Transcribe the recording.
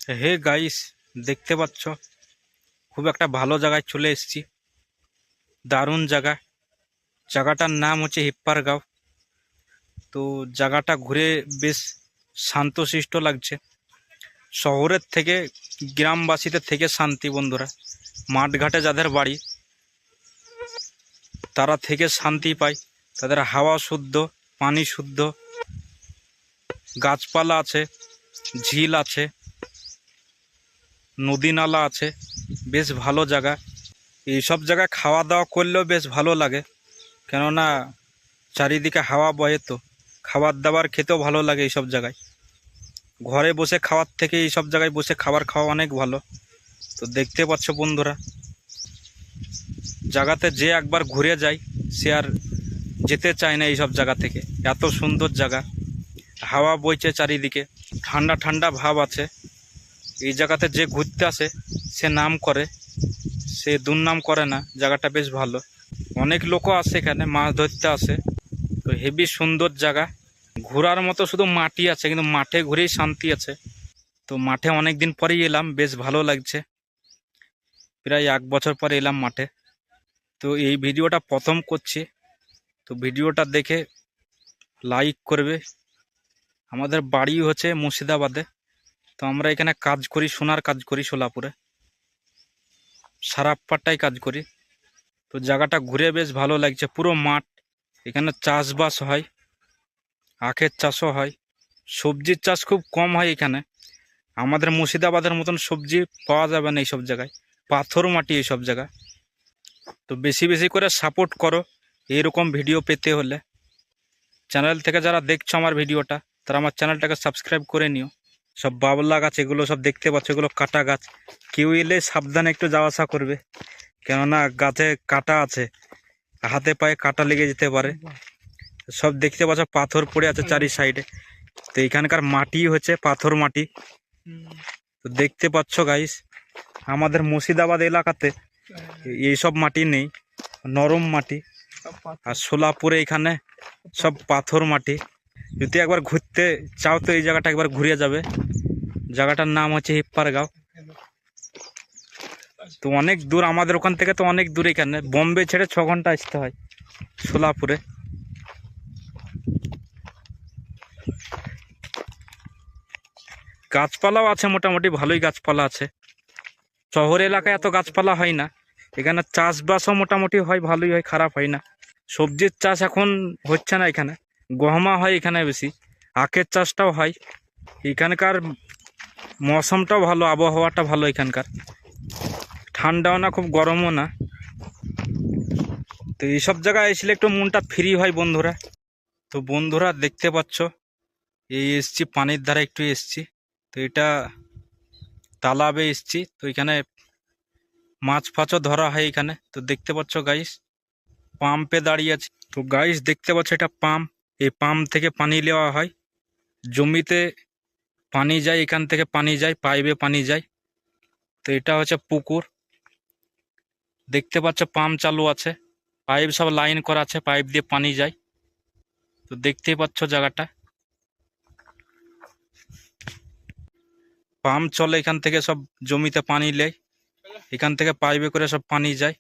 Hey guys, দেখতে পাচ্ছ খুব একটা ভালো জায়গায় চলে এসেছি। দারুণ জায়গা। জায়গাটার নাম হচ্ছে হিপ্পারগাঁও। তো জায়গাটা ঘুরে বেশ শান্তশিষ্ট লাগছে। শহরের থেকে গ্রামবাসীদের থেকে শান্তি বন্ধুরা। মাঠঘাটে যাদের বাড়ি তারা থেকে শান্তি পায়। তাদের হাওয়া শুদ্ধ, পানি শুদ্ধ, গাছপালা আছে, ঝিল আছে, নদী নালা আছে। বেশ ভালো জায়গা। এইসব জায়গায় খাওয়া দাওয়া করলেও বেশ ভালো লাগে, কেননা চারিদিকে হাওয়া বহে, তো খাবার দাবার খেতেও ভালো লাগে এইসব জায়গায়। ঘরে বসে খাওয়ার থেকে এইসব জায়গায় বসে খাবার খাওয়া অনেক ভালো। তো দেখতে পাচ্ছ বন্ধুরা, জায়গাতে যে একবার ঘুরে যায় সে আর যেতে চায় না এইসব জায়গা থেকে। এত সুন্দর জায়গা, হাওয়া বইছে চারিদিকে, ঠান্ডা ঠান্ডা ভাব আছে। এই জায়গাতে যে ঘুরতে আসে সে নাম করে, সে দুর্নাম করে না। জায়গাটা বেশ ভালো। অনেক লোকও আসে এখানে, মাছ ধরতে আসে। তো হেভি সুন্দর জায়গা। ঘোরার মতো শুধু মাটি আছে, কিন্তু মাঠে ঘুরেই শান্তি আছে। তো মাঠে অনেক দিন পরেই এলাম, বেশ ভালো লাগছে। প্রায় 1 বছর পরে এলাম মাঠে। তো এই ভিডিওটা প্রথম করছি, তো ভিডিওটা দেখে লাইক করবে। আমাদের বাড়ি হচ্ছে মুর্শিদাবাদে। তো আমরা এখানে কাজ করি, সোনার কাজ করি সোলাপুরে, সারাপ্পাটাই কাজ করি। তো জায়গাটা ঘুরে বেশ ভালো লাগছে। পুরো মাঠ, এখানে চাষবাস হয়, আখের চাষও হয়। সবজির চাষ খুব কম হয় এখানে। আমাদের মুর্শিদাবাদের মতন সবজি পাওয়া যাবে না এইসব জায়গায়। পাথর মাটি এইসব জায়গা। তো বেশি বেশি করে সাপোর্ট করো এইরকম ভিডিও পেতে হলে। চ্যানেল থেকে যারা দেখছো আমার ভিডিওটা, তারা আমার চ্যানেলটাকে সাবস্ক্রাইব করে নিও। সব বাবলা গাছ এগুলো সব দেখতে পাচ্ছ, এগুলো কাটা গাছ। কেউ এলে সাবধানে একটু যাওয়া আসা করবে, কেননা গাছে কাটা আছে, হাতে পায়ে কাটা লেগে যেতে পারে। সব দেখতে পাচ্ছ পাথর পড়ে আছে চারি সাইডে। তো এখানকার মাটি হচ্ছে পাথর মাটি। তো দেখতে পাচ্ছ গাইস, আমাদের মুর্শিদাবাদ এলাকাতে এইসব মাটি নেই, নরম মাটি। আর সোলাপুরে এখানে সব পাথর মাটি। যদি একবার ঘুরতে চাও তো এই জায়গাটা একবার ঘুরে যাবে। জায়গাটার নাম হচ্ছে হিপ্পারগাঁও। তো অনেক দূর আমাদের ওখান থেকে, তো অনেক দূর। এখানে বোম্বে ছেড়ে 6 ঘন্টা আসতে হয় সোলাপুরে। গাছপালাও আছে, মোটামুটি ভালোই গাছপালা আছে। শহর এলাকায় এত গাছপালা হয় না। এখানে চাষবাসও মোটামুটি হয়, ভালোই হয়, খারাপ হয় না। সবজির চাষ এখন হচ্ছে না এখানে, গহমা হয় এখানে বেশি। আখের চাষটাও হয়। এখানকার মৌসমটাও ভালো, আবহাওয়াটা ভালো এখানকার। ঠান্ডাও না, খুব গরমও না। তো এইসব জায়গায় এসলে একটু মনটা ফ্রি হয় বন্ধুরা। তো বন্ধুরা দেখতে পাচ্ছ, এই এসছি পানির ধারে একটু এসছি। তো এটা তালাবে এসছি। তো এখানে মাছ ফাছও ধরা হয় এখানে। তো দেখতে পাচ্ছ গাইস, পাম্পে দাঁড়িয়ে আছে। তো গাইস দেখতে পাচ্ছ, এটা পাম্প। এই পাম্প থেকে পানি নেওয়া হয়, জমিতে পানি যায়, এখান থেকে পানি যায়, পাইপে পানি যায়। তো এটা হচ্ছে পুকুর। দেখতে পাচ্ছ পাম্প চালু আছে, পাইপ সব লাইন করা আছে, পাইপ দিয়ে পানি যায়। তো দেখতেই পাচ্ছ জায়গাটা, পাম্প চলে, এখান থেকে সব জমিতে পানি নেয়, এখান থেকে পাইপে করে সব পানি যায়।